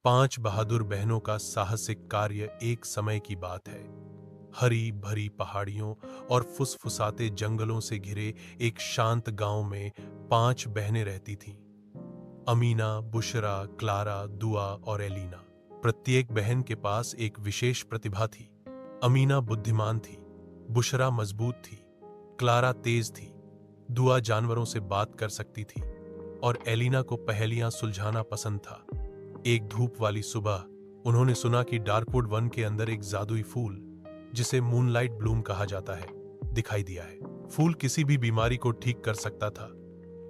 5 बहादुर बहनों का साहसिक कार्य। एक समय की बात है। हरी भरी पहाड़ियों और फुसफुसाते जंगलों से घिरे एक शांत गांव में 5 बहनें रहती थीं। अमीना, बुशरा, क्लारा, दुआ और एलिना। प्रत्येक बहन के पास एक विशेष प्रतिभा थी। अमीना बुद्धिमान थी, बुशरा मजबूत थी, क्लारा तेज थी, दुआ जानवरों से बात कर सकती थी और एलिना को पहेलियां सुलझाना पसंद था। एक धूप वाली सुबह उन्होंने सुना कि डार्कवुड वन के अंदर एक जादुई फूल, जिसे मूनलाइट ब्लूम कहा जाता है, दिखाई दिया है। फूल किसी भी बीमारी को ठीक कर सकता था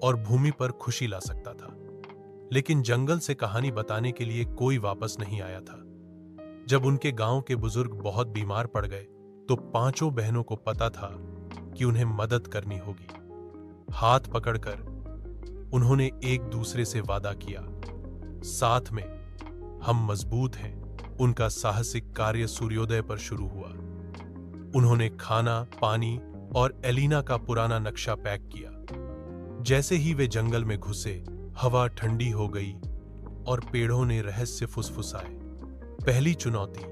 और भूमि पर खुशी ला सकता था। लेकिन जंगल से कहानी बताने के लिए कोई वापस नहीं आया था। जब उनके गांव के बुजुर्ग बहुत बीमार पड़ गए तो 5 बहनों को पता था कि उन्हें मदद करनी होगी। हाथ पकड़कर उन्होंने एक दूसरे से वादा किया, साथ में हम मजबूत हैं। उनका साहसिक कार्य सूर्योदय पर शुरू हुआ। उन्होंने खाना, पानी और एलिना का पुराना नक्शा पैक किया। जैसे ही वे जंगल में घुसे, हवा ठंडी हो गई और पेड़ों ने रहस्य फुसफुसाए। पहली चुनौती,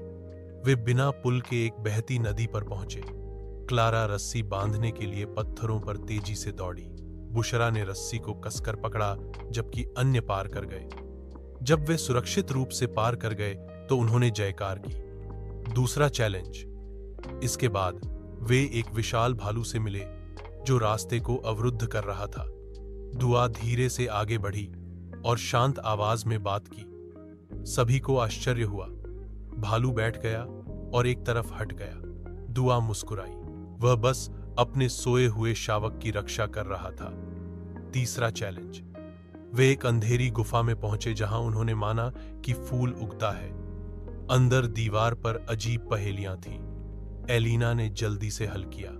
वे बिना पुल के एक बहती नदी पर पहुंचे। क्लारा रस्सी बांधने के लिए पत्थरों पर तेजी से दौड़ी। बुशरा ने रस्सी को कसकर पकड़ा, जबकि अन्य पार कर गए। जब वे सुरक्षित रूप से पार कर गए तो उन्होंने जयकार की। दूसरा चैलेंज, इसके बाद वे एक विशाल भालू से मिले जो रास्ते को अवरुद्ध कर रहा था। दुआ धीरे से आगे बढ़ी और शांत आवाज में बात की। सभी को आश्चर्य हुआ। भालू बैठ गया और एक तरफ हट गया। दुआ मुस्कुराई, वह बस अपने सोए हुए शावक की रक्षा कर रहा था। तीसरा चैलेंज, वे एक अंधेरी गुफा में पहुंचे जहां उन्होंने माना कि फूल उगता है। अंदर दीवार पर अजीब पहेलियां थीं। एलिना ने जल्दी से हल किया।